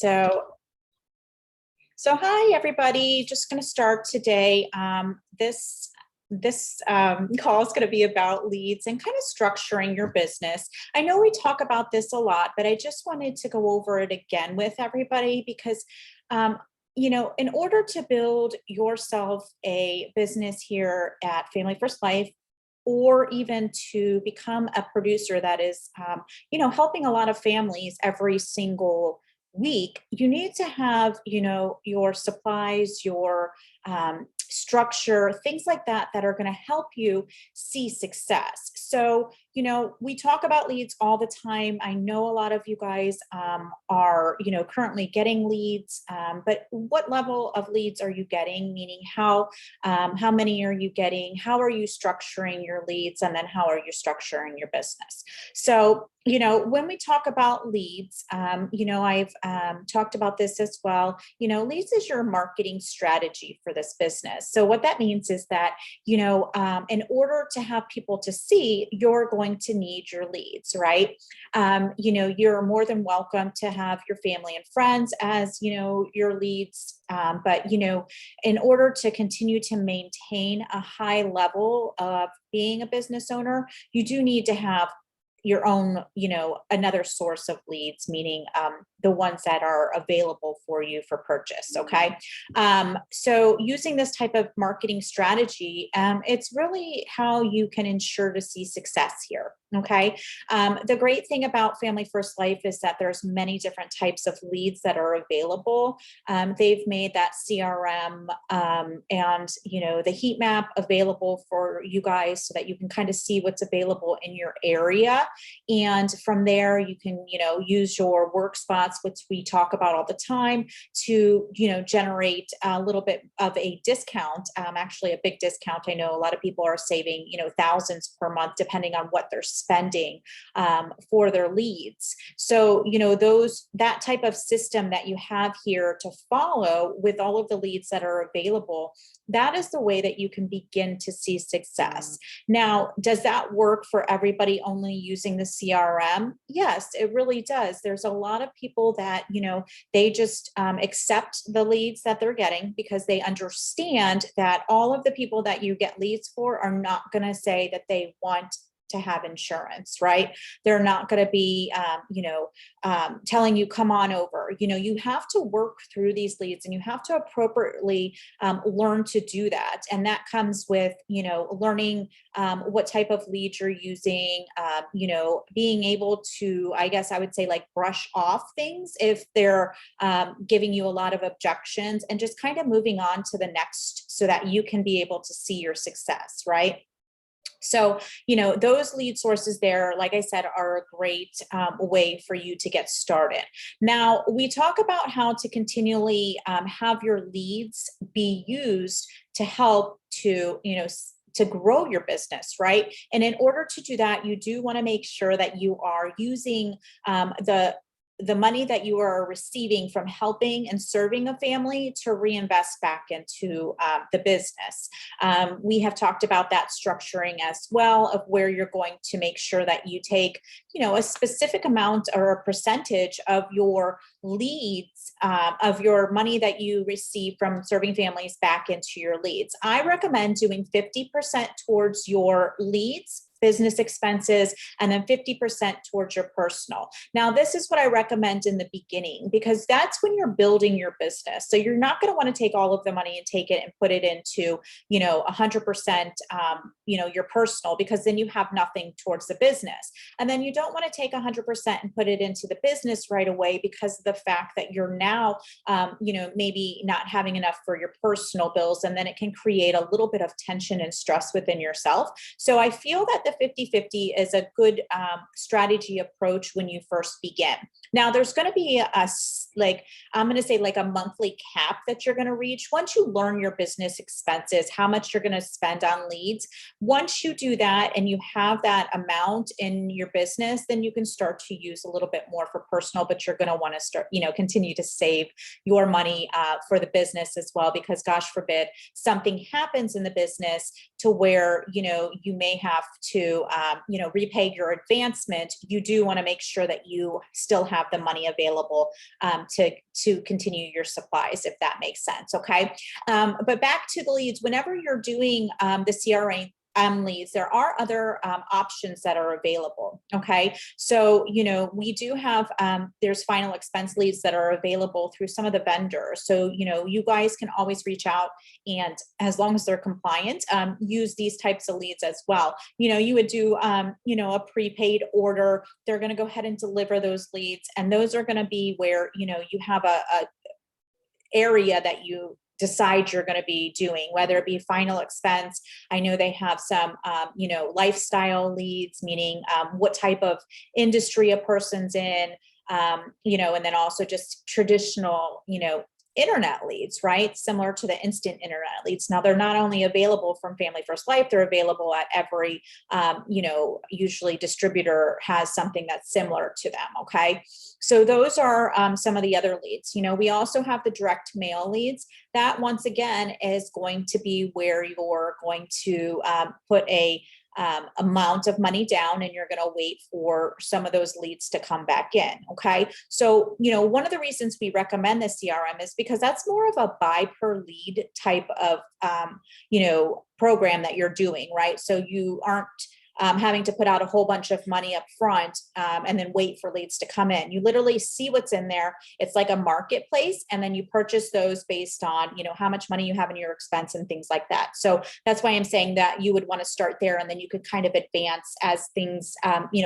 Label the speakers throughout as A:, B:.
A: So hi everybody. Just going to start today. This call is going to be about leads and kind of structuring your business. I know we talk about this a lot, but I just wanted to go over it again with everybody because in order to build yourself a business here at Family First Life, or even to become a producer that is, helping a lot of families every single week, you need to have, your supplies, your structure, things like that, that are going to help you see success. So, we talk about leads all the time. I know a lot of you guys are, currently getting leads, but what level of leads are you getting? Meaning how many are you getting? How are you structuring your leads? And then how are you structuring your business? So, when we talk about leads, I've talked about this as well. Leads is your marketing strategy for this business. So what that means is that, in order to have people to see, you're going to need your leads, right? You're more than welcome to have your family and friends as, your leads. But in order to continue to maintain a high level of being a business owner, you do need to have your own, another source of leads, meaning the ones that are available for you for purchase. Okay. So using this type of marketing strategy, it's really how you can ensure to see success here. Okay. The great thing about Family First Life is that there's many different types of leads that are available. They've made that CRM and, the heat map available for you guys so that you can kind of see what's available in your area. And from there, you can, use your work spots, which we talk about all the time, to, generate a little bit of a discount, actually a big discount. I know a lot of people are saving, thousands per month, depending on what they're spending for their leads. So, that type of system that you have here to follow with all of the leads that are available, that is the way that you can begin to see success. Now, does that work for everybody only using the CRM? Yes, it really does. There's a lot of people that, they just accept the leads that they're getting because they understand that all of the people that you get leads for are not going to say that they want to have insurance, right? They're not going to be, telling you, come on over. You have to work through these leads and you have to appropriately learn to do that. And that comes with, learning what type of lead you're using, being able to, I guess I would say, like, brush off things if they're giving you a lot of objections, and just kind of moving on to the next so that you can be able to see your success, right? So, those lead sources there, like I said, are a great way for you to get started. Now, we talk about how to continually have your leads be used to help to, to grow your business, right? And in order to do that, you do want to make sure that you are using the money that you are receiving from helping and serving a family to reinvest back into the business. We have talked about that structuring as well, of where you're going to make sure that you take, a specific amount or a percentage of your leads, of your money that you receive from serving families back into your leads. I recommend doing 50% towards your leads, business expenses, and then 50% towards your personal. Now, this is what I recommend in the beginning, because that's when you're building your business. So you're not going to want to take all of the money and take it and put it into, 100%, your personal, because then you have nothing towards the business. And then you don't want to take 100% and put it into the business right away, because of the fact that you're now, maybe not having enough for your personal bills. And then it can create a little bit of tension and stress within yourself. So I feel that the 50-50 is a good strategy approach when you first begin. Now, there's going to be I'm going to say like a monthly cap that you're going to reach once you learn your business expenses, how much you're going to spend on leads. Once you do that and you have that amount in your business, then you can start to use a little bit more for personal, but you're going to want to start, continue to save your money for the business as well, because gosh forbid something happens in the business to where, you may have to, repay your advancement. You do want to make sure that you still have have the money available to continue your supplies, if that makes sense. Okay. But back to the leads, whenever you're doing the CRM leads, there are other options that are available. Okay. So, we do have, there's final expense leads that are available through some of the vendors. So, you guys can always reach out, and as long as they're compliant, use these types of leads as well. You would do, a prepaid order. They're going to go ahead and deliver those leads. And those are going to be where, you have a area that you decide you're going to be doing, whether it be final expense. I know they have some, lifestyle leads, meaning what type of industry a person's in, and then also just traditional, internet leads, right? Similar to the instant internet leads. Now, they're not only available from Family First Life, they're available at every, usually distributor has something that's similar to them. Okay. So those are some of the other leads. We also have the direct mail leads. That, once again, is going to be where you're going to put a amount of money down, and you're going to wait for some of those leads to come back in. Okay. So, one of the reasons we recommend the CRM is because that's more of a buy per lead type of, program that you're doing, right? So you aren't having to put out a whole bunch of money up front and then wait for leads to come in. You literally see what's in there. It's like a marketplace, and then you purchase those based on, how much money you have in your expense and things like that. So that's why I'm saying that you would want to start there, and then you could kind of advance as things,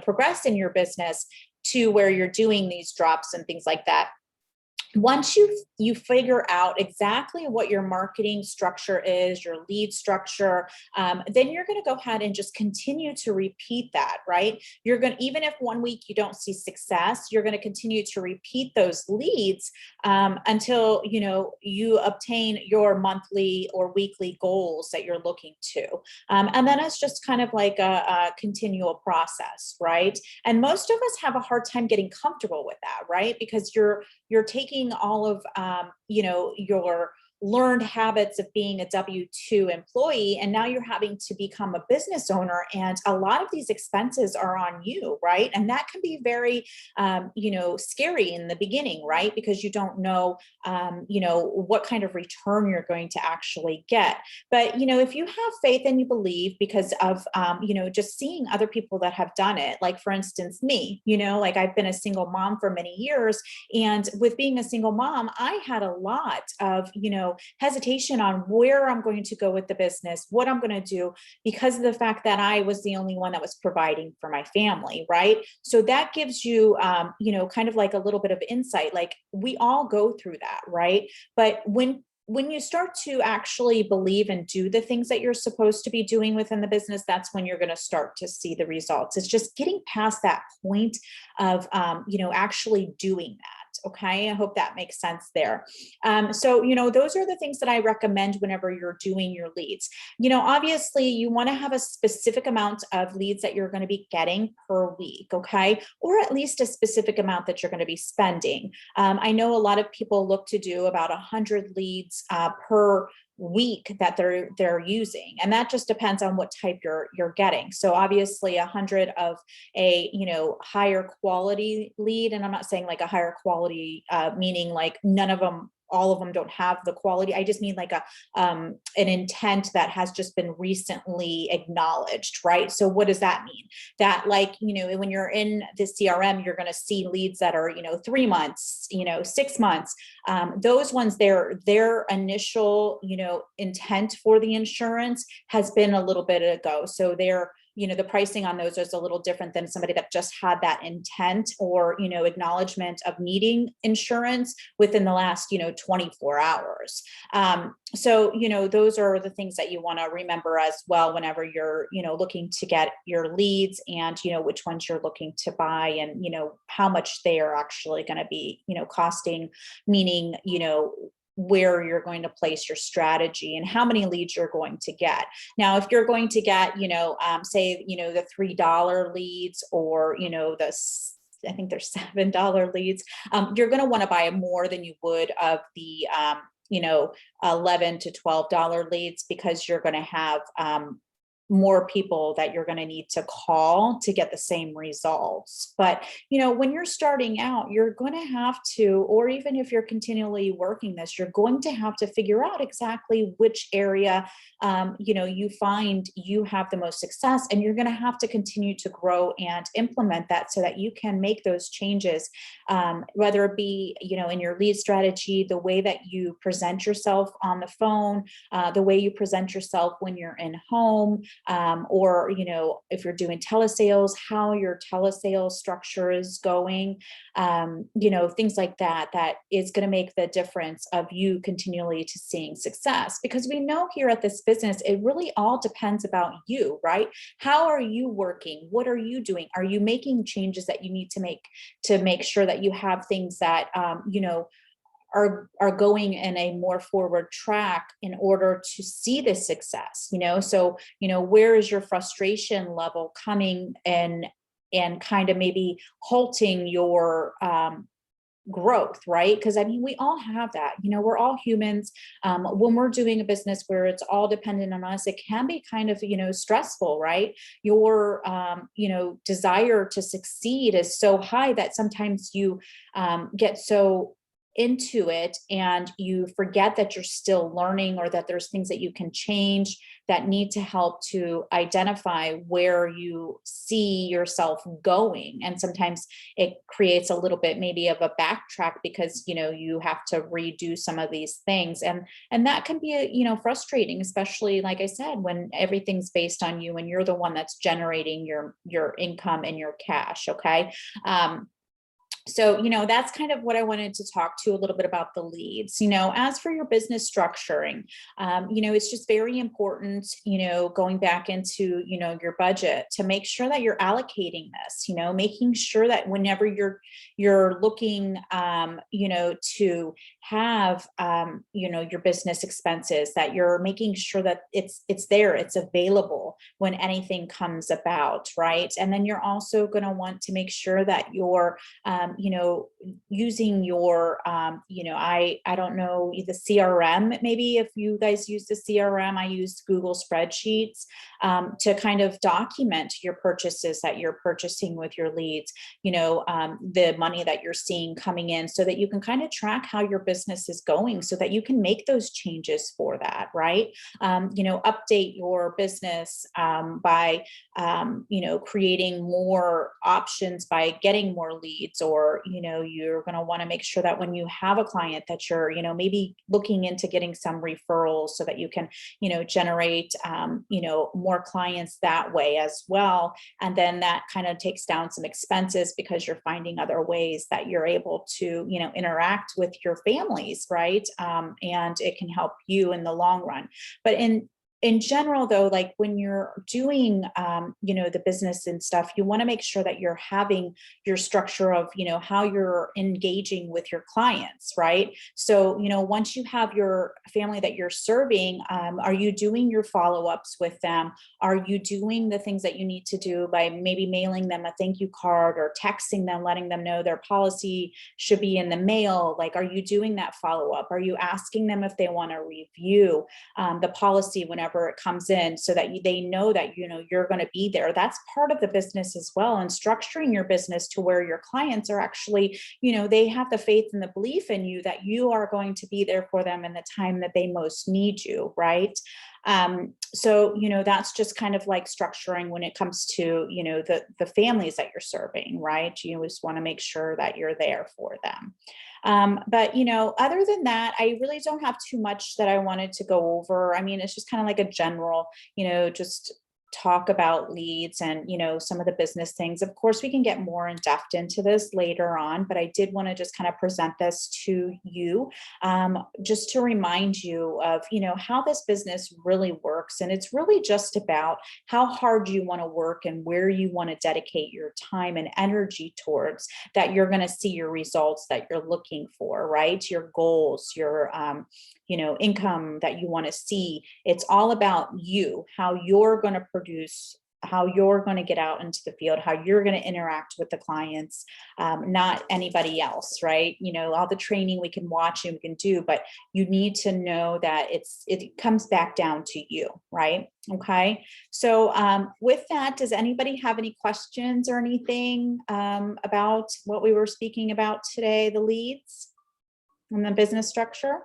A: progress in your business to where you're doing these drops and things like that. Once you figure out exactly what your marketing structure is, your lead structure, then you're going to go ahead and just continue to repeat that, right? You're going to, even if one week you don't see success, you're going to continue to repeat those leads until, you obtain your monthly or weekly goals that you're looking to. And then it's just kind of like a continual process, right? And most of us have a hard time getting comfortable with that, right? Because you're taking all of, your learned habits of being a W-2 employee, and now you're having to become a business owner, and a lot of these expenses are on you, right? And that can be very, scary in the beginning, right? Because you don't know, what kind of return you're going to actually get. But, if you have faith and you believe, because of, just seeing other people that have done it, like for instance, me, like I've been a single mom for many years, and with being a single mom, I had a lot of, hesitation on where I'm going to go with the business, what I'm going to do, because of the fact that I was the only one that was providing for my family, right? So that gives you, kind of like a little bit of insight. Like, we all go through that, right? But when you start to actually believe and do the things that you're supposed to be doing within the business, that's when you're going to start to see the results. It's just getting past that point of, actually doing that. Okay. I hope that makes sense there. So, those are the things that I recommend whenever you're doing your leads. Obviously you want to have a specific amount of leads that you're going to be getting per week. Okay. Or at least a specific amount that you're going to be spending. I know a lot of people look to do about 100 leads per week that they're using, and that just depends on what type you're getting. So obviously 100 of a higher quality lead, and I'm not saying like a higher quality meaning like none of them, all of them don't have the quality. I just mean like an intent that has just been recently acknowledged, right? So what does that mean? That, like, when you're in the CRM, you're going to see leads that are 3 months, 6 months. Those ones, their initial intent for the insurance has been a little bit ago, so they're the pricing on those is a little different than somebody that just had that intent or, acknowledgement of needing insurance within the last, 24 hours. So, those are the things that you want to remember as well whenever you're, looking to get your leads, and, which ones you're looking to buy, and, how much they are actually going to be, costing, meaning, where you're going to place your strategy and how many leads you're going to get. Now, if you're going to get, say, the $3 leads, or, I think they're $7 leads, you're going to want to buy more than you would of the, $11 to $12 leads, because you're going to have, more people that you're going to need to call to get the same results. But, when you're starting out, you're going to have to, or even if you're continually working this, you're going to have to figure out exactly which area, you find you have the most success, and you're going to have to continue to grow and implement that so that you can make those changes, whether it be, in your lead strategy, the way that you present yourself on the phone, the way you present yourself when you're in home, or, if you're doing telesales, how your telesales structure is going, things like that, that is going to make the difference of you continually to seeing success. Because we know here at this business, it really all depends about you, right? How are you working? What are you doing? Are you making changes that you need to make sure that you have things that, are going in a more forward track in order to see the success, so, where is your frustration level coming in and kind of maybe halting your, growth, right? Because I mean, we all have that, we're all humans. When we're doing a business where it's all dependent on us, it can be kind of, stressful, right? Your, desire to succeed is so high that sometimes you, get so into it and you forget that you're still learning, or that there's things that you can change that need to help to identify where you see yourself going. And sometimes it creates a little bit maybe of a backtrack because, you have to redo some of these things. And that can be, frustrating, especially like I said, when everything's based on you and you're the one that's generating your income and your cash. Okay. So, that's kind of what I wanted to talk to a little bit about the leads. As for your business structuring, it's just very important, going back into, your budget to make sure that you're allocating this, making sure that whenever you're looking, to have, your business expenses, that you're making sure that it's there, it's available when anything comes about, right? And then you're also going to want to make sure that you're, using your, I don't know, the CRM, maybe if you guys use the CRM, I use Google spreadsheets, to kind of document your purchases that you're purchasing with your leads, the money that you're seeing coming in, so that you can kind of track how your business is going, so that you can make those changes for that, right? Update your business, by, creating more options by getting more leads, or, you're going to want to make sure that when you have a client that you're, maybe looking into getting some referrals so that you can, generate, more clients that way as well. And then that kind of takes down some expenses because you're finding other ways that you're able to, interact with your families, right? And it can help you in the long run. But in general, though, like when you're doing, the business and stuff, you want to make sure that you're having your structure of, how you're engaging with your clients, right? So, once you have your family that you're serving, are you doing your follow-ups with them? Are you doing the things that you need to do by maybe mailing them a thank you card or texting them, letting them know their policy should be in the mail? Like, are you doing that follow-up? Are you asking them if they want to review, the policy whenever it comes in, so that they know that, you're going to be there? That's part of the business as well. And structuring your business to where your clients are actually, they have the faith and the belief in you that you are going to be there for them in the time that they most need you, right? So, that's just kind of like structuring when it comes to, the families that you're serving, right? You just want to make sure that you're there for them. But, other than that, I really don't have too much that I wanted to go over. I mean, it's just kind of like a general, just talk about leads and, some of the business things. Of course, we can get more in depth into this later on, but I did want to just kind of present this to you, just to remind you of, how this business really works. And it's really just about how hard you want to work and where you want to dedicate your time and energy towards, that you're going to see your results that you're looking for, right? Your goals, your, income that you want to see. It's all about you, how you're going to produce how you're going to get out into the field, how you're going to interact with the clients, not anybody else, right? All the training we can watch and we can do, but you need to know that it comes back down to you, right? Okay. So with that, does anybody have any questions or anything about what we were speaking about today, the leads and the business structure?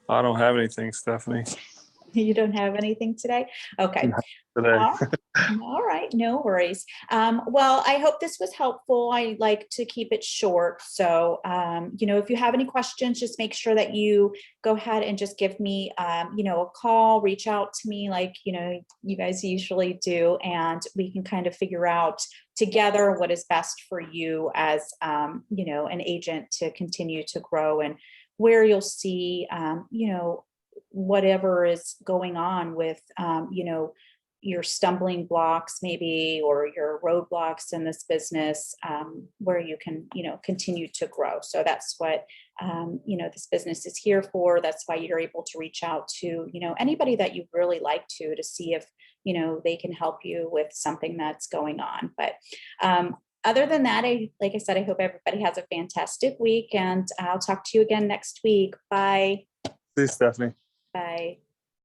B: I don't have anything, Stephanie.
A: You don't have anything today? Okay.
B: Not today.
A: All right, no worries. Well, I hope this was helpful. I like to keep it short. So, if you have any questions, just make sure that you go ahead and just give me, a call, reach out to me like, you guys usually do, and we can kind of figure out together what is best for you as, an agent to continue to grow, and where you'll see, whatever is going on with, your stumbling blocks maybe, or your roadblocks in this business, where you can, continue to grow. So that's what, this business is here for. That's why you're able to reach out to, anybody that you really like to see if, they can help you with something that's going on. But, other than that, like I said, I hope everybody has a fantastic week, and I'll talk to you again next week. Bye.
B: See you, Stephanie.
A: Bye.